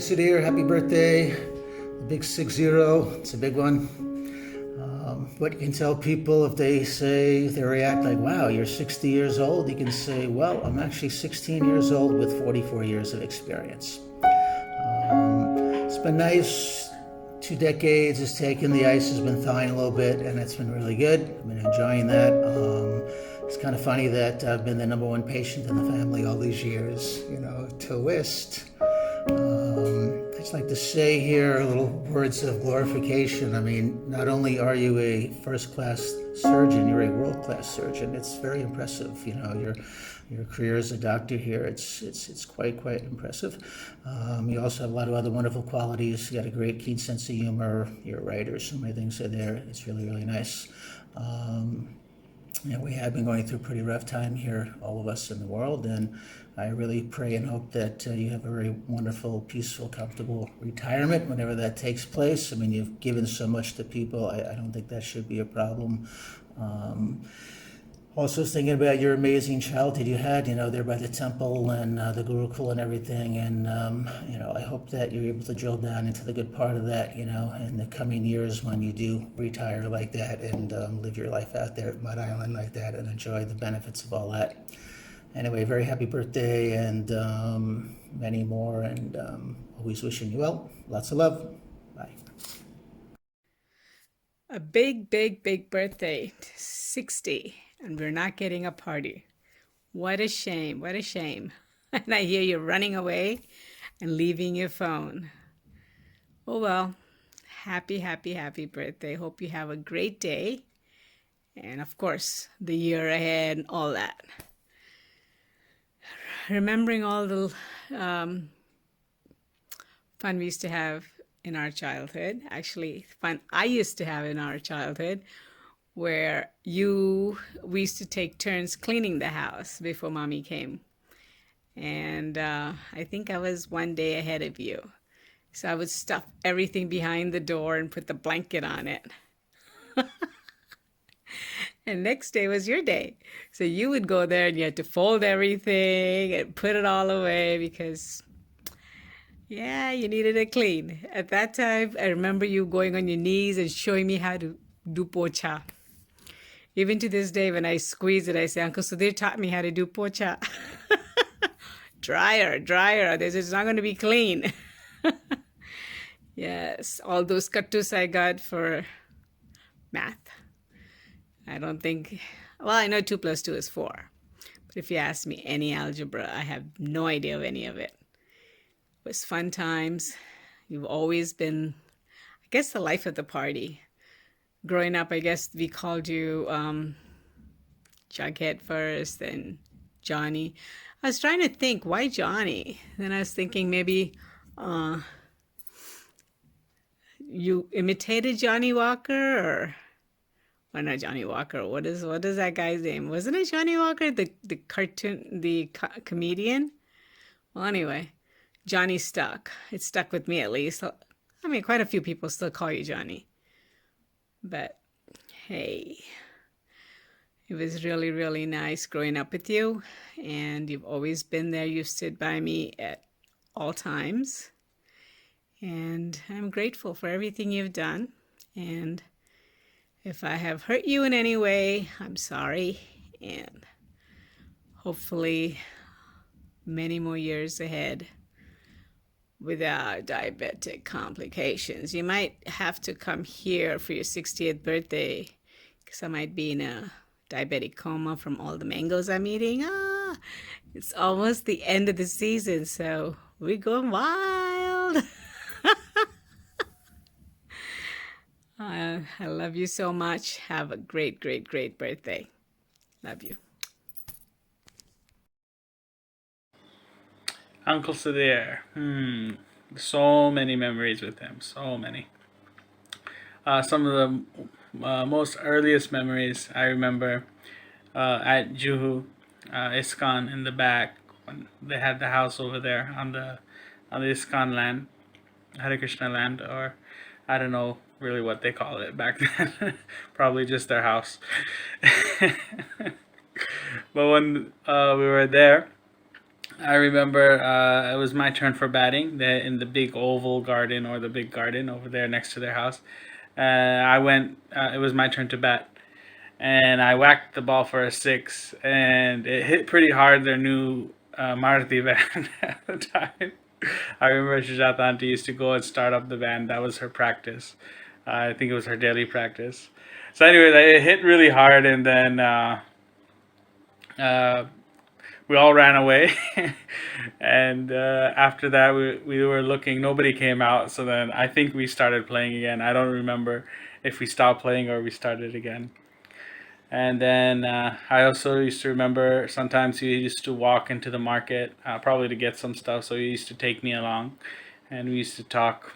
Sudhir, happy birthday. The big 6-0, it's a big one. What you can tell people if they react like, wow, you're 60 years old, you can say, well, I'm actually 16 years old with 44 years of experience. It's been nice. 2 decades has taken, the ice has been thawing a little bit, and it's been really good. I've been enjoying that. It's kind of funny that I've been the number one patient in the family all these years, twist. I'd just like to say here little words of glorification. I mean, not only are you a first-class surgeon, you're a world-class surgeon. It's very impressive. Your career as a doctor here, it's quite impressive. You also have a lot of other wonderful qualities. You got a great keen sense of humor. You're a writer. So many things are there. It's really nice. We have been going through a pretty rough time here, all of us in the world, and I really pray and hope that you have a very wonderful, peaceful, comfortable retirement whenever that takes place. I mean, you've given so much to people. I don't think that should be a problem. Also thinking about your amazing childhood you had, there by the temple and the Gurukul and everything. And, I hope that you're able to drill down into the good part of that, in the coming years when you do retire like that and live your life out there at Mud Island like that and enjoy the benefits of all that. Anyway, very happy birthday and many more, and always wishing you well. Lots of love. Bye. A big birthday, 60, and we're not getting a party. What a shame, what a shame. And I hear you running away and leaving your phone. Oh well, happy birthday. Hope you have a great day. And of course, the year ahead and all that. Remembering all the fun we used to have in our childhood, actually fun I used to have in our childhood, where we used to take turns cleaning the house before mommy came. And I think I was one day ahead of you. So I would stuff everything behind the door and put the blanket on it. And next day was your day. So you would go there and you had to fold everything and put it all away because, yeah, you needed it clean. At that time, I remember you going on your knees and showing me how to do pocha. Even to this day, when I squeeze it, I say, Uncle Sudhir taught me how to do pocha. Dryer. It's not going to be clean. Yes, all those kattus I got for math. I don't think, well, I know 2 + 2 is 4. But if you ask me any algebra, I have no idea of any of it. It was fun times. You've always been, I guess, the life of the party. Growing up, I guess we called you Jughead first, then Johnny. I was trying to think, why Johnny? Then I was thinking maybe you imitated Johnny Walker, or well, not Johnny Walker. What is that guy's name? Wasn't it Johnny Walker, the cartoon, comedian? Well, anyway, Johnny stuck. It stuck with me at least. I mean, quite a few people still call you Johnny. But hey, it was really nice growing up with you, and you've always been there. You've stood by me at all times, and I'm grateful for everything you've done. And if I have hurt you in any way, I'm sorry, and hopefully many more years ahead without diabetic complications. You might have to come here for your 60th birthday because I might be in a diabetic coma from all the mangoes I'm eating. It's almost the end of the season, so we're going wild. I love you so much. Have a great birthday. Love you. Uncle Sudhir. So many memories with him. So many. Some of the most earliest memories I remember at Juhu, ISKCON in the back when they had the house over there on the ISKCON land, Hare Krishna land, or I don't know really what they call it back then. Probably just their house. But when we were there, I remember it was my turn for batting in the big oval garden or the big garden over there next to their house. I went. It was my turn to bat, and I whacked the ball for a six, and it hit pretty hard. Their new Maruti van at the time. I remember Shujata auntie used to go and start up the van. That was her practice. I think it was her daily practice. So anyway, it hit really hard, and then uh, we all ran away. And after that, we were looking. Nobody came out. So then I think we started playing again. I don't remember if we stopped playing or we started again. And then I also used to remember sometimes he used to walk into the market, probably to get some stuff. So he used to take me along, and we used to talk.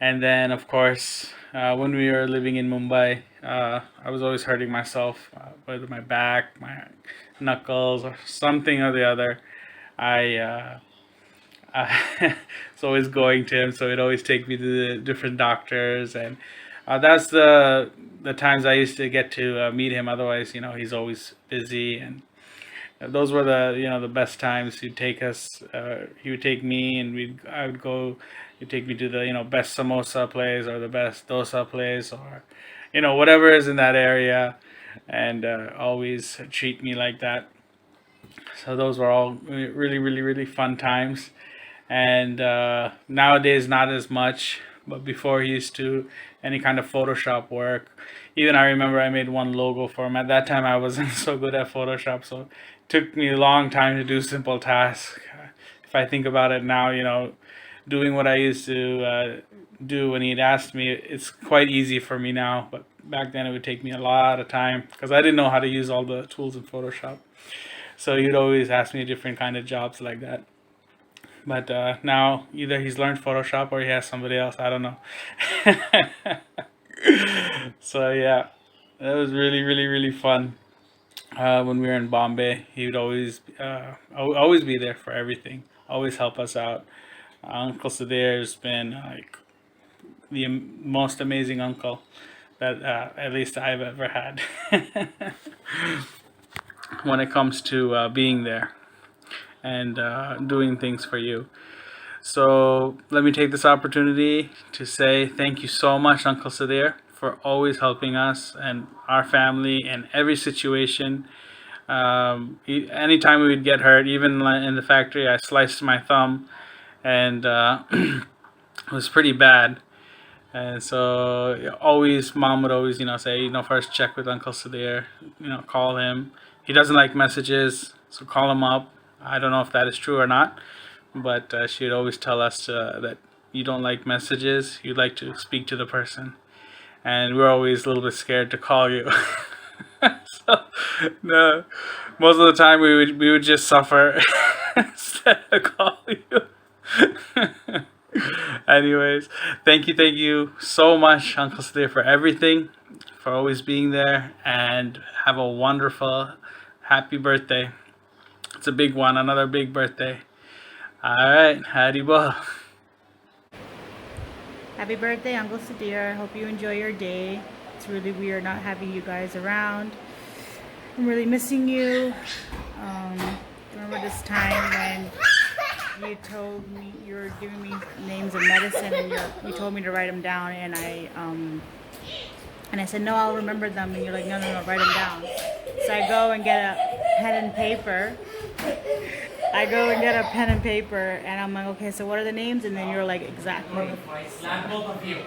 And then, of course, when we were living in Mumbai, I was always hurting myself, whether my back, my knuckles, or something or the other. I was always going to him, so he'd always take me to the different doctors, and that's the times I used to get to meet him. Otherwise, he's always busy, and those were the best times. He'd take us, he would take me, and I would go. He'd take me to the best samosa place or the best dosa place or whatever is in that area, and always treat me like that. So those were all really, really, really fun times. And nowadays, not as much. But before, he used to any kind of Photoshop work. Even I remember I made one logo for him. At that time, I wasn't so good at Photoshop, so it took me a long time to do simple tasks. If I think about it now, doing what I used to do when he'd asked me, it's quite easy for me now. But back then, it would take me a lot of time because I didn't know how to use all the tools in Photoshop. So he'd always ask me different kind of jobs like that. But now either he's learned Photoshop or he has somebody else. I don't know. So yeah, that was really, really, really fun. When we were in Bombay, he would always be there for everything. Always help us out. Uncle Sudhir's been like the most amazing uncle that at least I've ever had. When it comes to being there and doing things for you. So let me take this opportunity to say thank you so much, Uncle Sudhir, for always helping us and our family in every situation. Anytime we would get hurt, even in the factory, I sliced my thumb, and it was pretty bad. And so always, Mom would always, say, first check with Uncle Sudhir, call him. He doesn't like messages, so call him up. I don't know if that is true or not, but she'd always tell us that you don't like messages, you'd like to speak to the person. And we're always a little bit scared to call you. So, no, most of the time we would just suffer instead of calling you. Anyways, thank you so much, Uncle Sudhir, for everything, for always being there, and have a wonderful, happy birthday. It's a big one, another big birthday. All right, Hadi Bol. Happy birthday, Uncle Sudhir. I hope you enjoy your day. It's really weird not having you guys around. I'm really missing you. Remember this time when you told me you were giving me names of medicine, and you told me to write them down, and I said no, I'll remember them, and you're like no, write them down. So I go and get a pen and paper. And I'm like, okay, so what are the names? And then you're like, exactly. Slap both of you.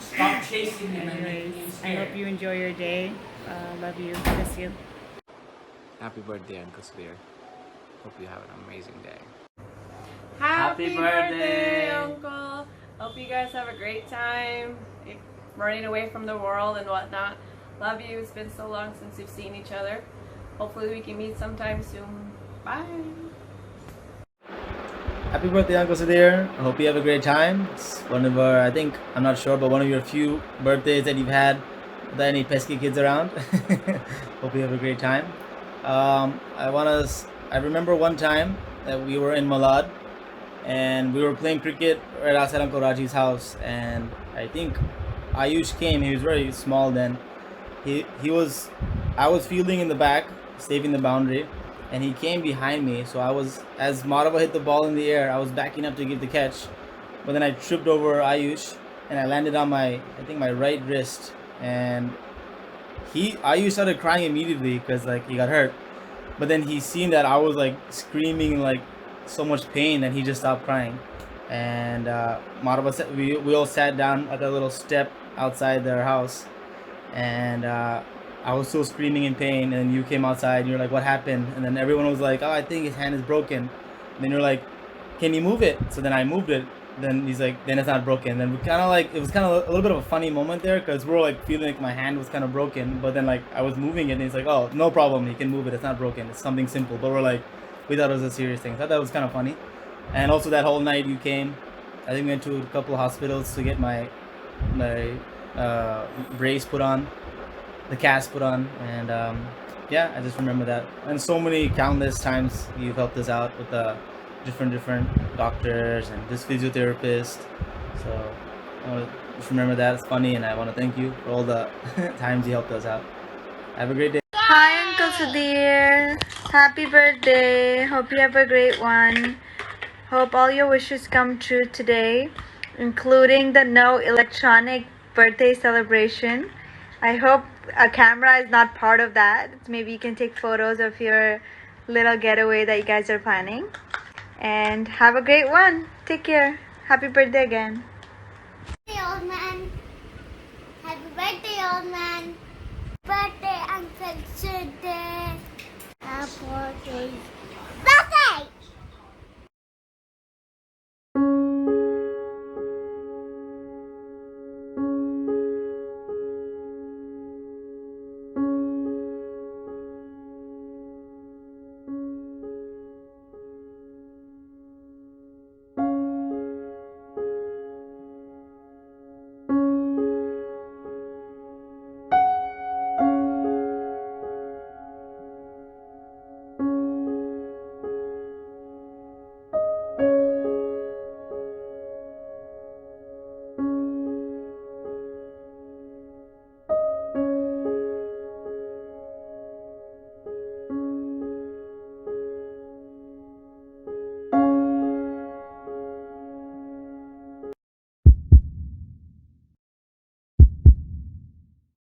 Stop chasing them. Anyways, I hope you enjoy your day. Love you. Miss you. Happy birthday, Uncle Sudhir. Hope you have an amazing day. Happy Happy birthday, birthday. Uncle. Hope you guys have a great time running away from the world and whatnot. Love you. It's been so long since we've seen each other. Hopefully we can meet sometime soon. Bye. Happy birthday, Uncle Sudhir. I hope you have a great time. It's one of our, I'm not sure, but one of your few birthdays that you've had without any pesky kids around. Hope you have a great time. I remember one time that we were in Malad and we were playing cricket right outside Uncle Raji's house, and I think Ayush came. He was very small then. I was fielding in the back, saving the boundary, and he came behind me. So I was, as Madhava hit the ball in the air, I was backing up to give the catch, but then I tripped over Ayush and I landed on my right wrist, and Ayush started crying immediately because like he got hurt, but then he seen that I was like screaming like so much pain that he just stopped crying. And Madhava said, we all sat down at that little step outside their house, and I was still screaming in pain, and you came outside and you're like, what happened? And then everyone was like, oh, I think his hand is broken. And then you're like, can you move it? So then I moved it. Then he's like, then it's not broken. Then we kind of like, it was kind of a little bit of a funny moment there, because we were like feeling like my hand was kind of broken, but then like I was moving it and he's like, oh, no problem, you can move it, it's not broken, it's something simple. But we're like, we thought it was a serious thing. I thought that was kind of funny. And also that whole night you came, I think we went to a couple of hospitals to get my brace put on, the cast put on, and yeah, I just remember that. And so many countless times you've helped us out with the different doctors and this physiotherapist. So I want to just remember that. It's funny, and I want to thank you for all the times you helped us out. Have a great day. Hi, Uncle Sudhir. Happy birthday. Hope you have a great one. Hope all your wishes come true today, including the no electronic birthday celebration. I hope a camera is not part of that. Maybe you can take photos of your little getaway that you guys are planning. And have a great one. Take care. Happy birthday again. Hey, old man. Happy birthday, old man. Birthday, Uncle Sudhir. Happy birthday.